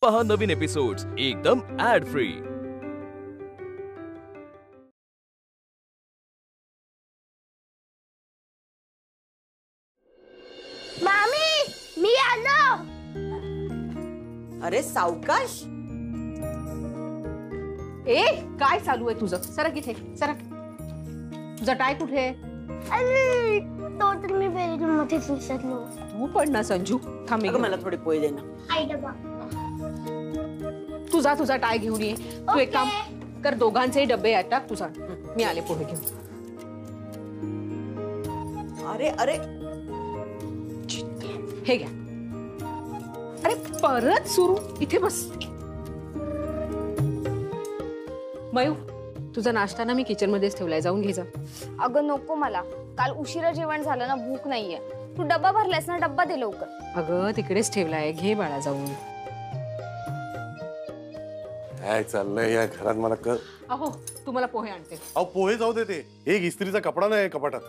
पहा नवीन एपिसोड्स एकदम add free. मामी मी आलो। अरे सावकाश। ए काय चालू आहे तुझं? सरक इथे सरक। तुझा टाय कुठे आहे? अरे तो तर मी बेडरूम मध्येच विसरलो। तू पण ना संजू, थांब अगं मला थोडे पोहे दे ना। आई डबा। तुझा टाय घेऊन ये। तू एक काम कर, दोघांचे डबे आहेत टाक तुझा। मी आले पोहे घेऊन। अरे अरे हे घ्या। अरे परत सुरू, इथे बस। मयू तुझा नाश्ता ना मी किचन मध्येच ठेवलाय, जाऊन घे जा। अगं नको, मला काल उशिरा जेवण झालं ना, भूक नाहीये। तू डब्बा भरलास ना, डब्बा दे लवकर। अगं तिकडेच ठेवलाय, घे बाळा जाऊन। काय चाललंय या घरात मला कळ। अहो तुम्हाला पोहे आणते। अहो पोहे जाऊ दे, ते एक इस्त्रीचा कपडा नाही कपाटात।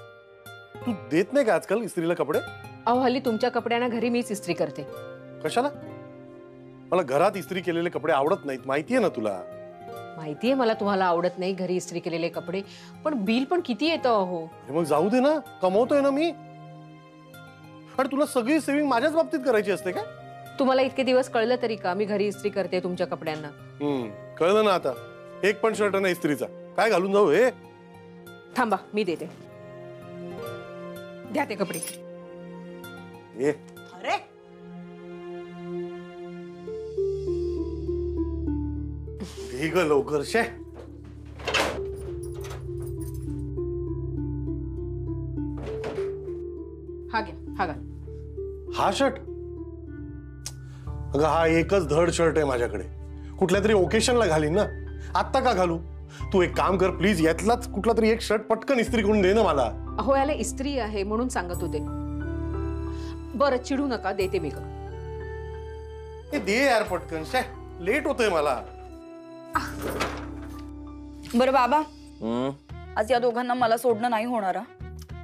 तू देत नाही का आजकाल इस्त्रीला कपडे? अहो हल्ली तुमच्या कपड्यांना घरी मीच इस्त्री करते। कशाला? मला घरात इस्त्री केलेले कपडे आवडत नाहीत, माहितीये ना तुला। माहितीये मला तुम्हाला आवडत नाही घरी इस्त्री केलेले कपडे, पण बिल पण किती येतं अहो। मग जाऊ दे ना, कमवतोय ना मी। आणि तुला सगळी सेव्हिंग माझ्याच बाबतीत करायची असते का? तुम्हाला इतके दिवस कळलं तरी का मी घरी इस्त्री करते तुमच्या कपड्यांना? कळलं ना आता। एक पण शर्ट नाही इस्त्रीचा, काय घालून जाऊ हे? थांबा मी देते, द्या ते कपडे। ये अरे ठीक आहे लवकर शे। हा घ्या, हा घाल। हा शर्ट? अगं हा एकच धड शर्ट आहे माझ्याकडे, कुठल्या तरी ओकेशनला घालीन ना, आत्ता का घालू? तू एक काम कर प्लीज, यातलाच कुठला तरी एक शर्ट पटकन इस्त्री करून दे ना मला। अहो याला इस्त्री आहे म्हणून सांगत होते। बरं चिडू नका, देते मी करून। हे दे यार पटकन, शे लेट होतंय मला। बरं बाबा, आज या दोघांना मला सोडणं नाही होणार।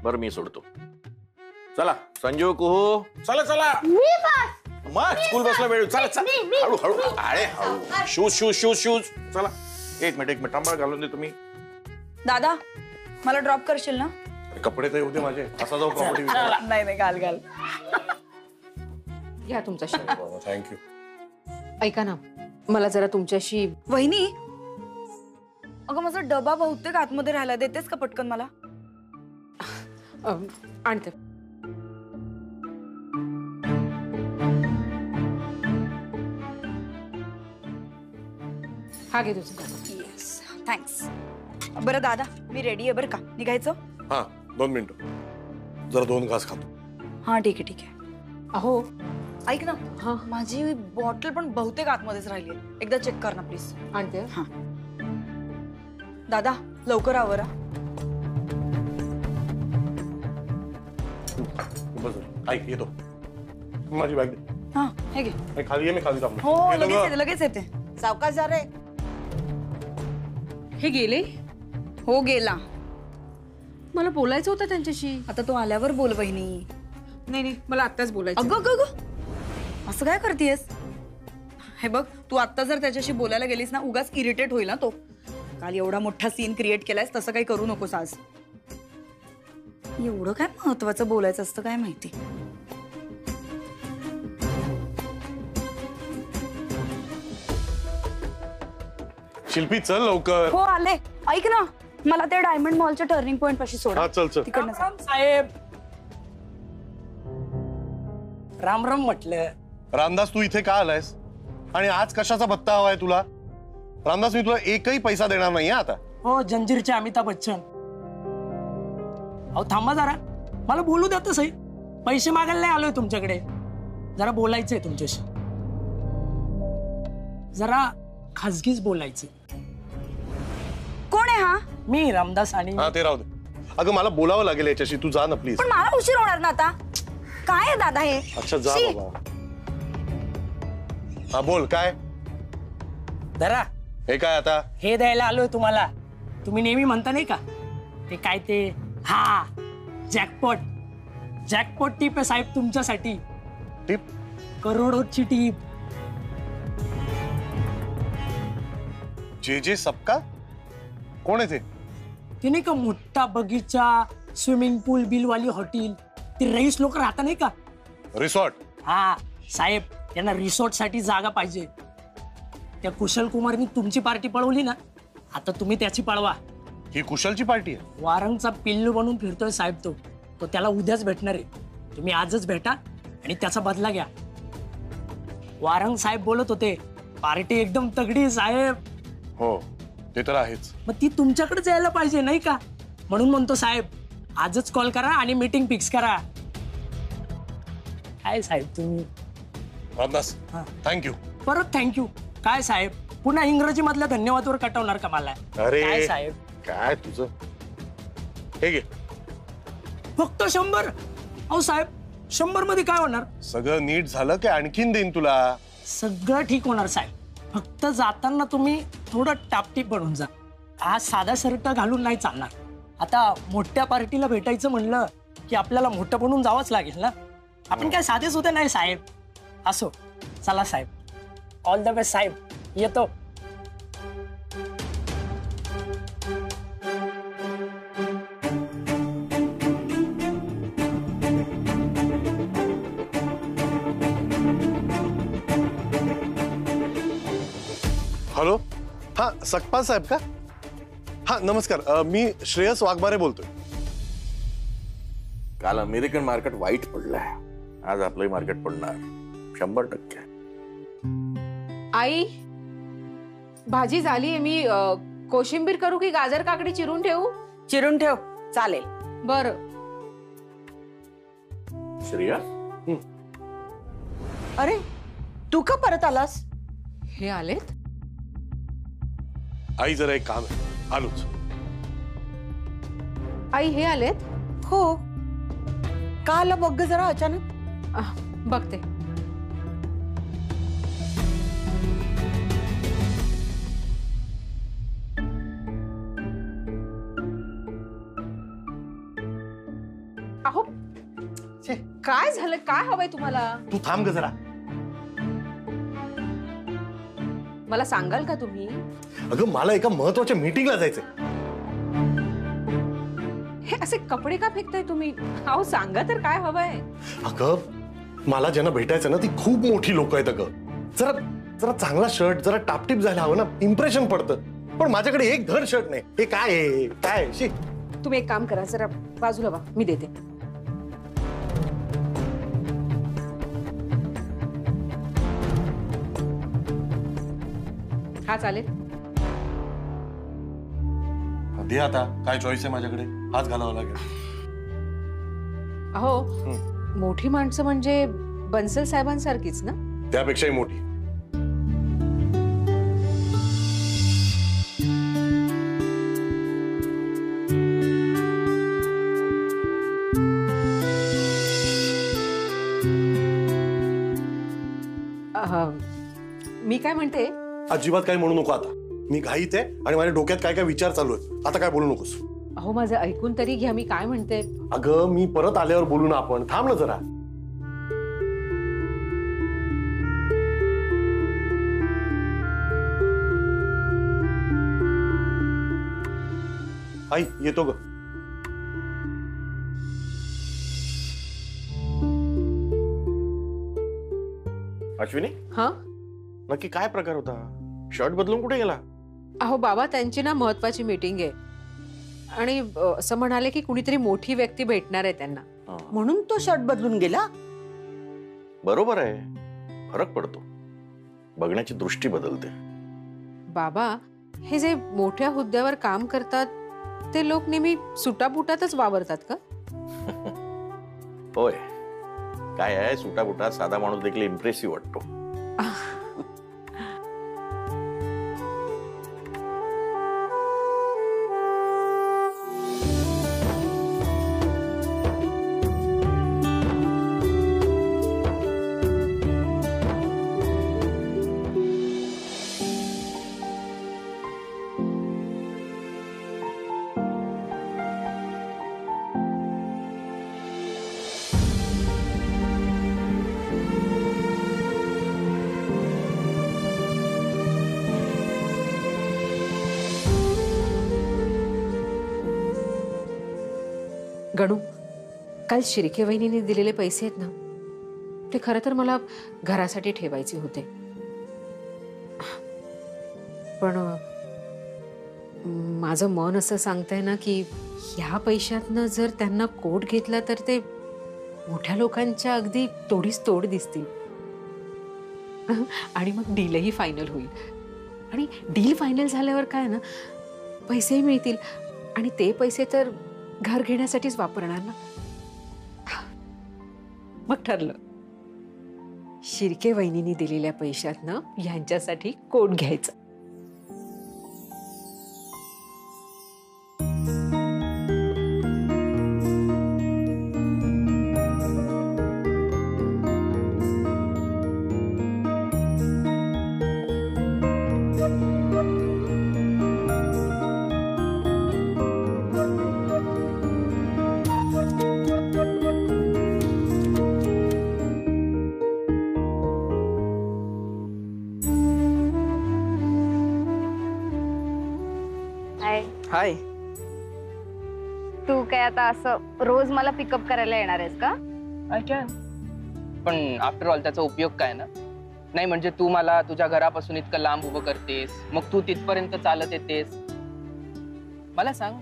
बरं मी सोडतो। चला संजू कुहू, चला चला। मी बस। मग स्कूल बसला वेळ, चला चला हळू हळू, अरे हळू, शूज शूज शूज शूज। चला एक मिनिट टांबा घालून दे तुम्ही। दादा मला ड्रॉप करशील ना? कपडे तर होते माझे, असा जाऊ प्रॉपर्टी। नाही नाही, घाल घाल। घ्या तुमचा शर्ट। थँक्यू। ऐका ना, मला जरा तुमच्याशी। वहिनी अगं माझा डबा बहुतेक आतमध्ये राहिला, देतेस का पटकन मला? आणते। हा घे तुझं। Yes thanks. बरं दादा मी रेडी आहे बरं का, निघायचं? हा 2 मिनिटं, जरा 2 घास खातो। हा ठीक आहे ठीक आहे। अहो ऐक ना, हा माझी बॉटल पण बहुतेक आतमध्येच राहिली आहे, एकदा चेक कर ना प्लीज। आणते। हा दादा लवकर आवरा। बस ऐक येतो, माझी बॅग दे। हा हे घे। खाली ये, मी खाली थांबलो। हो येतो लगेच गं। येते लगेच येते। सावकाश जा रे। हे गेले? हो गेला। मला बोलायचं होतं त्यांच्याशी। आता तू आल्यावर बोल वहिनी। नाही नाही मला आत्ताच बोलायचं। अगं अगं असं काय करतेस? हे बघ तू आत्ता जर त्याच्याशी बोलायला गेलीस ना, उगाच इरिटेट होईल ना तो। काल एवढा मोठा सीन क्रिएट केलायस, तसं काही करू नकोस आज। एवढं काय महत्वाचं बोलायचं असतं काय माहिती। शिल्पी चल लवकर। हो आले। ऐक ना, मला ते डायमंड मॉलच्या टर्निंग पॉइंट पाशी सोड। हा चल चल। तिकडनं जा। साहेब राम राम म्हटलं। रामदास तू इथे का आलायस आणि आज कशाचा भत्ता हवाय तुला? रामदास मी तुला एकही पैसा देणार नाहीये आता। हो जंजीरचे अमिताभ बच्चन। अहो थांबा जरा, मला बोलू द्या तर सही। पैसे मागायला नाही आलोय तुमच्याकडे, जरा बोलायचंय तुमच्याशी, जरा खाजगीच बोलायचं। कोण आहे हा? मी रामदास। आणि हा ते राहू दे। अगं मला बोलावं लागेल याच्याशी, तू जा ना प्लीज। पण मला उशीर होणार ना आता। काय आहे दादा हे? अच्छा जा बाबा। हा बोल काय? जरा हे काय आता? हे द्यायला आलोय तुम्हाला। तुम्ही नेहमी म्हणता नाही का ते काय ते, हा जॅकपॉट। जॅकपॉट टीप आहे साहेब तुमच्यासाठी। टिप? करोडोची टीप। जे सबका कोण आहे ते? ते नाही का मोठा बगीचा, स्विमिंग पूल बिलवाली हॉटेल, ते रईस लोक राहता नाही का? रिसॉर्ट? हा साहेब, त्यांना रिसॉर्ट साठी जागा पाहिजे. त्या कुशल कुमारनी तुमची पार्टी पळवली ना, आता तुम्ही त्याची पळवा. ही कुशलची पार्टी आहे? वारंगचा पिल्लू बनून फिरतोय साहेब तो त्याला उद्याच भेटणार आहे. तुम्ही आजच भेटा आणि त्याचा बदला घ्या. वारंग साहेब बोलत होते पार्टी एकदम तगडी आहे साहेब. हो ते तर आहेच. मग ती तुमच्याकडेच यायला पाहिजे नाही का? म्हणून म्हणतो साहेब, आजच कॉल करा आणि मीटिंग फिक्स करा. काय साहेब तुम्ही? रामदास हा. थँक्यू. परत थँक्यू. काय साहेब, पुन्हा इंग्रजी मधल्या धन्यवादवर कटवणार का मला? अरे काय साहेब, काय तुझं हे घे. फक्त 100? अहो साहेब, 100 मध्ये काय होणार? सगळं नीट झालं की आणखीन देईन तुला. सगळं ठीक होणार साहेब. फक्त जाताना तुम्ही थोडं टापटीप बनून जा. हा साधा शर्ट घालून नाही चालणार. आता मोठ्या पार्टीला भेटायचं म्हणलं की आपल्याला मोठं बनून जावंच लागेल ना. आपण काय साधे सुद्धा नाही साहेब. असो, चला साहेब, ऑल द बेस्ट साहेब, येतो. हॅलो, हा सकपाल साहेब का? हा नमस्कार, मी श्रेयस वाघमारे बोलतोय. काल अमेरिकन मार्केट वाईट पडलंय, आज आपलंही मार्केट पडणार 100%. आई, भाजी झालीये. मी कोशिंबीर करू की गाजर काकडी चिरून ठेवू? चिरून ठेव, चालेल. बर. श्रेया, अरे तू का परत आलास? हे आलेत? आई जरा एक काम आहे, आलोच. आई हे आलेत? हो. का आला बघ ग जरा अचानक? बघते. अहो काय झालं? काय हवंय तुम्हाला? तू थांब ग जरा. मला सांगाल का तुम्ही? अगं मला एका महत्वाच्या मीटिंगला जायचंय. हे असे कपडे का फेकताय तुम्ही? अहो सांगा तर काय हवंय? अगं मला ज्यांना भेटायचं ना ती खूप मोठी लोक आहेत. अगं जरा जरा चांगला शर्ट, जरा टापटीप जायला हवं ना, इम्प्रेशन पडतं. पण माझ्याकडे एक धड शर्ट नाही. हे काय आहे? काय शी. तुम्ही एक काम करा, जरा बाजूला व्हा, मी देते. हा चालेल. दे आता, काय चॉईस आहे माझ्याकडे, हाच घालावा लागेल. अहो मोठी माणसं म्हणजे बन्सल साहेबांसारखीच ना? त्यापेक्षाही मोठी. मी काय म्हणते, अजिबात काही म्हणू नको आता. मी घाईत आहे आणि माझ्या डोक्यात काय काय विचार चालू आहेत. आता काय बोलू नकोस. अहो माझं ऐकून तरी घ्या, मी काय म्हणते. अगं मी परत आल्यावर बोलू ना आपण. थांब ना जरा. आई येतो ग. अश्विनी, हा नक्की काय प्रकार होता? शर्ट बदलून कुठे गेला? अहो बाबा, त्यांची ना महत्वाची मीटिंग आहे आणि असं म्हणाले की कुणीतरी मोठी व्यक्ती भेटणार आहे त्यांना, म्हणून तो शर्ट बदलून गेला. बरोबर आहे, फरक पडतो, बघण्याची दृष्टी बदलते. बाबा हे जे मोठ्या हुद्द्यावर काम करतात ते लोक नेहमी सुटापुटातच वावरतात का? होय, काय आहे, सुटाबुटात साधा माणूस देखील इम्प्रेसिव्ह वाटतो. गणू, काल शिर्के वहिनीने दिलेले पैसे आहेत ना, ते खरं तर मला घरासाठी ठेवायचे होते, पण माझं मन असं सांगतंय ना की ह्या पैशातनं जर त्यांना कोट घेतला तर ते मोठ्या लोकांच्या अगदी तोडीस तोड दिसतील आणि मग डीलही फायनल होईल. आणि डील फायनल झाल्यावर काय ना, पैसेही मिळतील आणि ते पैसे तर घर घेण्यासाठीच वापरणार ना. मग ठरलं, शिर्के वहिनीने दिलेल्या पैशातनं यांच्यासाठी कोट घ्यायचा. हाय. तू काय आता असं रोज मला पिकअप करायला येणार आहेस का? आय कॅन, पण आफ्टर ऑल त्याचा उपयोग काय ना? नाही म्हणजे तू मला तुझ्या घरापासून इतकं लांब उभं करतेस, मग तू तिथपर्यंत चालत येतेस. मला सांग,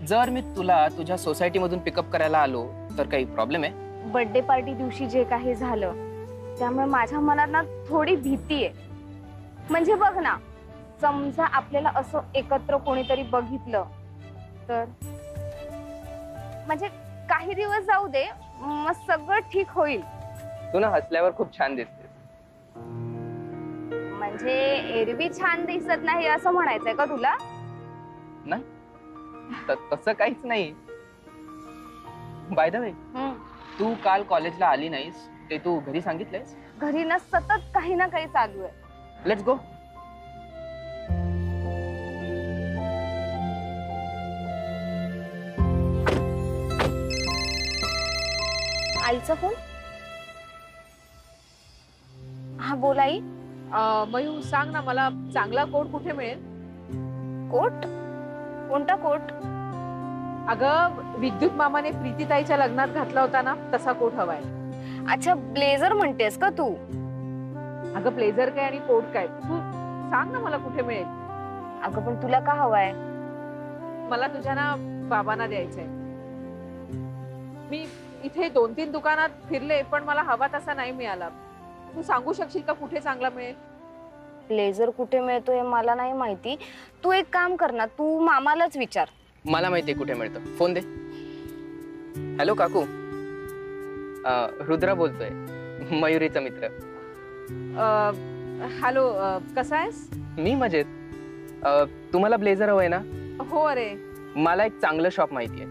जर मी तुला तुझ्या सोसायटी मधून पिकअप करायला आलो तर काही प्रॉब्लेम आहे? बर्थडे पार्टी दिवशी जे काही झालं त्यामुळे माझ्या मनात ना थोडी भीती आहे. म्हणजे बघ ना, समजा आपल्याला असं एकत्र कोणीतरी बघितलं तर, म्हणजे काही दिवस जाऊ दे, मग सगळं ठीक होईल. तू ना हसल्यावर खूप छान दिसतेस. म्हणजे एरवी छान दिसत नाही असं म्हणायचंय का तुला? नाही, तसं काहीच नाही. बाय द वे, तू काल कॉलेजला आली नाहीस ते तू घरी सांगितलंयस? घरी ना सतत काही ना काही चालू आहे. Let's go. आईचा फोन. हा बोल आई. मयू, सांग ना मला, चांगला कोट कुठे मिळेल? कोट? कोणता कोट? अगं, विद्युत मामाने प्रीतीताईच्या लग्नात घातला होता ना, तसा कोट हवाय. अच्छा, ब्लेझर म्हणतेस का तू? अगं, ब्लेझर काय आणि कोट काय, तू सांग ना मला कुठे मिळेल. अगं पण तुला का हवाय? मला तुझ्या ना बाबांना द्यायचंय. मी इथे 2-3 दुकानात फिरले पण मला हवा तसा नाही मिळाला. तू सांगू शकशील का कुठे चांगला मिळेल? ब्लेझर कुठे मिळतोय मला नाही माहिती. तू एक काम कर ना, तू मामालाच विचार. मला माहितीये कुठे मिळतं. फोन दे. हॅलो काकू, रुद्रा बोलतोय, मयुरीचा मित्र. हॅलो, कसा आहेस? मी मजेत. तुम्हाला ब्लेझर हवंय ना? हो. अरे, मला एक चांगलं शॉप माहितीये.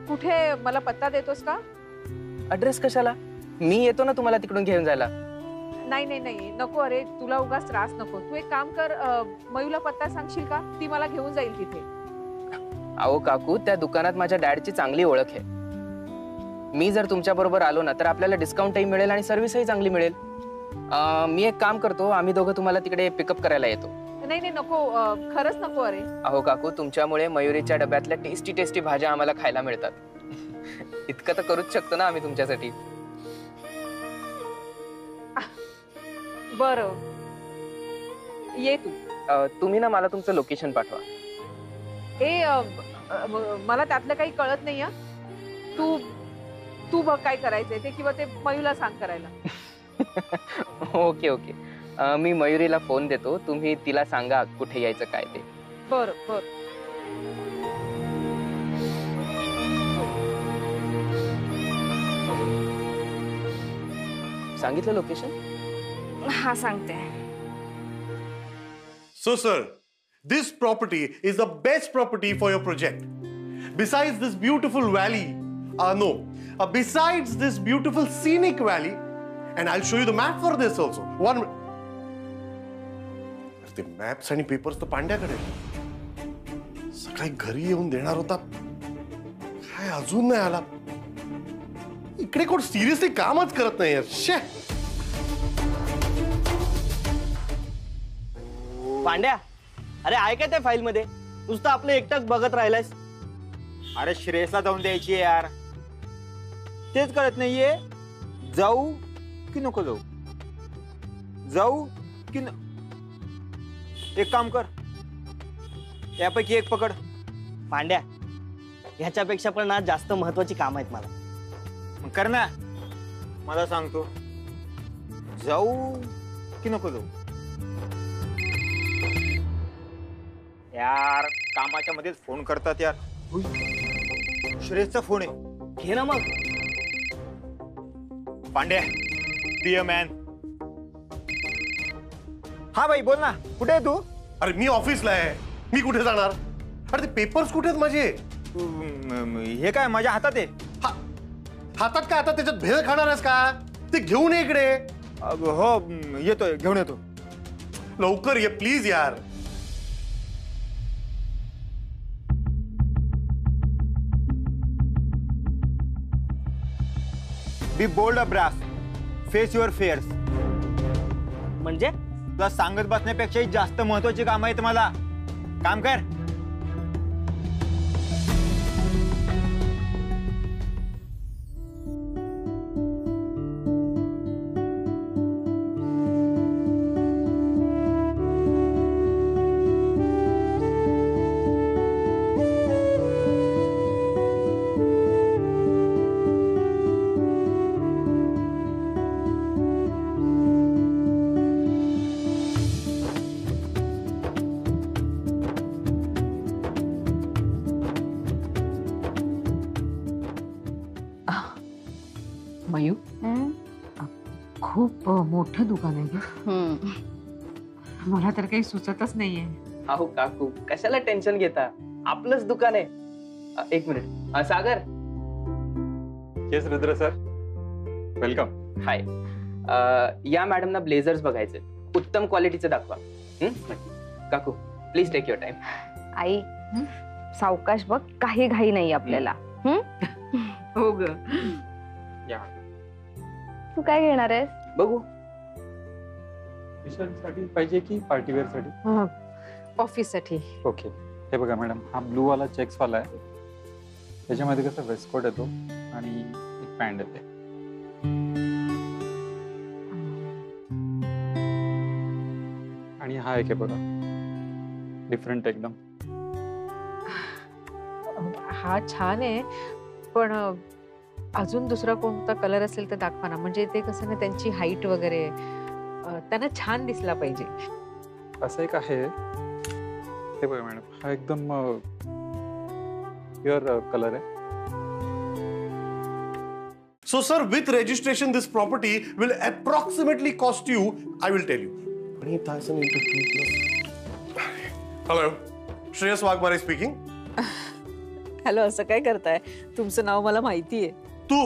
कुठे? मला पत्ता देतोस का? ऍड्रेस कशाला? मी येतो ना तुम्हाला तिकडून घेऊन जायला. नाही नाही नाही, नको. अरे, तुला उगाच त्रास नको. तू एक काम कर, मयूला पत्ता सांगशील का? ती मला घेऊन जाईल तिथे. अहो काकू, त्या दुकानात माझ्या डॅडची चांगली ओळख आहे. मी जर तुमच्या बरोबर आलो ना तर आपल्याला डिस्काउंटही मिळेल आणि सर्व्हिसही चांगली मिळेल. मी एक काम करतो, आम्ही दोघं तुम्हाला तिकडे पिकअप करायला येतो. नाही नाही, नको, खरंच नको. अरे अहो काकू, तुमच्यामुळे मयुरीच्या डब्यातल्या टेस्टी टेस्टी भाज्या आम्हाला खायला मिळतात. इतकं तर करूच शकतो ना आम्ही तुमच्यासाठी. बरं, ये तू. तुम्ही ना मला तुमचं लोकेशन पाठवा. मला त्यातलं काही कळत नाही. तू बघ काय करायचंय ते, किंवा ते मयूला सांग करायला. ओके ओके, मी मयुरीला फोन देतो, तुम्ही तिला सांगा कुठे यायचं काय ते. बरं बरं. सांगितलं लोकेशन? हा, सांगते. So sir, this property is the best property for your project. Besides this beautiful valley, besides this beautiful scenic valley, and I'll show you the map for this also. The maps आणि papers तर पांड्याकडे. सकाळी घरी येऊन देणार होता, काय अजून नाही आला. इकडे कोण सिरियसली कामच करत नाही यार. शे. पांड्या, अरे आहे काय त्या फाईल मध्ये? नुसतं आपलं एकटाच बघत राहिलायस. अरे श्रेयसला जाऊन द्यायची यार. तेच कळत नाहीये. जाऊ की नको जाऊ, जाऊ की एक काम कर, यापैकी एक पकड. पांड्या, ह्याच्यापेक्षा पण ना जास्त महत्वाची काम आहेत मला. मग कर ना, मला सांगतो. जाऊ की नको जाऊ. यार कामाच्या मध्येच फोन करतात यार. श्रेयसचा फोन आहे. घे ना मग. Pandya, dear man. हा भाई बोल ना, कुठे आहे तू? अरे मी ऑफिसला आहे. मी कुठे जाणार? अरे ते पेपर्स कुठे आहेत माझे? हे काय माझ्या हातात आहे. हातात काय? आता त्याच्यात भेळ खाणार आहेस का? ते घेऊन ये इकडे. हो येतोय, घेऊन येतो. लवकर ये प्लीज यार. Be bold brass, face your fears. म्हणजे तुला सांगत बसण्यापेक्षाही जास्त महत्वाची काम आहेत मला. काम कर. मयू, खूप मोठं दुकान आहे ग. मला तर काही सुचतच नाहीये. अहो काकू, कशाला टेन्शन घेता, आपलंच दुकान आहे. एक minute. Sagar. Yes Rudra sir, welcome. Hi. या मॅडमना ब्लेझर्स बघायचे, उत्तम क्वालिटीचे दाखवा. काकू प्लीज टेक युअर टाइम. आई सावकाश बघ, काही घाई नाही आपल्याला. हो ग. तू काय घेणार आहेस? बघू. साठी पाहिजे की पार्टीवेअर साठी? ऑफिस साठी. ओके, हे बघा मॅडम, हा ब्लू वाला चेक्स वाला आहे. त्याच्यामध्ये कसं वेस्टकोट येतो आणि एक पॅन्ट येते. आणि हा एक आहे बघा, डिफरंट एकदम. हा छान आहे, पण अजून दुसरा कोणता कलर असेल तर दाखवा ना. म्हणजे ते कसं ना, त्यांची हाईट वगैरे त्यांना छान दिसला पाहिजे. असं एक आहे, हे बघा मॅडम, हा एकदम प्युअर कलर आहे. So sir, with registration, this property will approximately cost you, I will tell you, 20,000 into 2 plus. Hello, Shreyas Waghmare speaking. Hello, असं काय करताय? तुमचं नाव मला माहिती आहे. तू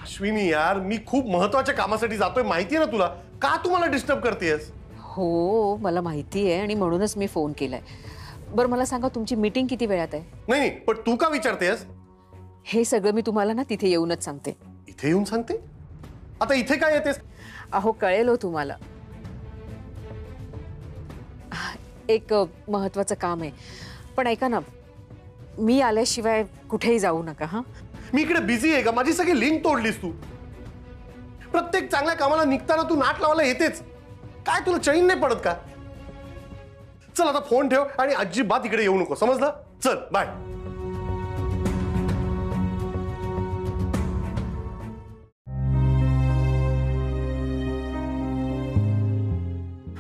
अश्विनी यार, मी खूप महत्वाच्या कामासाठी जातोय, माहिती आहे ना तुला. का तू मला डिस्टर्ब करतेस? हो, मला माहिती आहे आणि म्हणूनच मी फोन केलाय. बरं मला सांगा, तुमची मीटिंग किती वेळात आहे? नाही, पण तू का विचारतेस? हे सगळं मी तुम्हाला ना तिथे येऊनच सांगते. इथे येऊन सांगते? आता इथे काय येतेस? अहो कळेल हो तुम्हाला. एक महत्वाचं काम आहे, पण ऐका ना, मी आल्याशिवाय कुठेही जाऊ नका. हा, मी इकडे बिझी आहे का? माझी सगळी लिंक तोडलीस तू. प्रत्येक चांगल्या कामाला निघताना तू नाट लावायला येतेच. काय तुला चैन नाही पडत का? चल आता फोन ठेव आणि अजिबात इकडे येऊ नको, समजलं? चल बाय.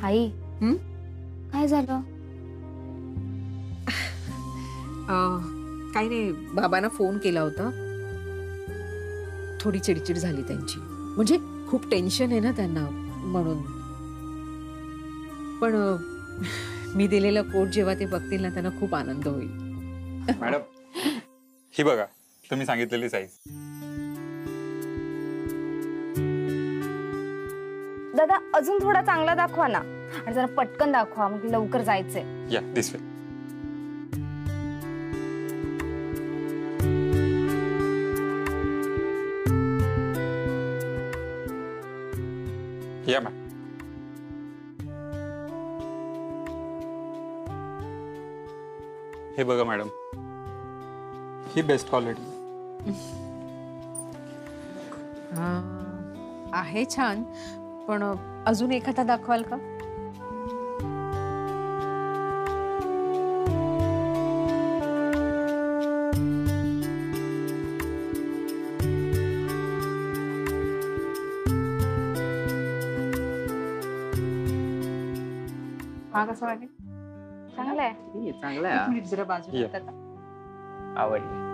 आई काय झालं? काही नाही, बाबांना फोन केला होता. थोडी चिडचिड झाली त्यांची. म्हणजे खूप टेन्शन आहे ना त्यांना, म्हणून. पण मी दिलेला कोट जेव्हा ते बघतील ना, त्यांना खूप आनंद होईल. मॅडम ही बघा, तुम्ही सांगितलेली साईज. दादा अजून थोडा चांगला दाखवा ना, आणि जरा पटकन दाखवा, मग लवकर जायचंय. या दिस वे. या मॅम. हे बघा मॅडम, ही बेस्ट क्वालिटी. आहे छान, पण अजून एखादा दाखवाल का? हा कसा वाटेल? चांगलं आहे. चांगलं आहे जरा बाजूला Yeah. त्याचा. आवडली.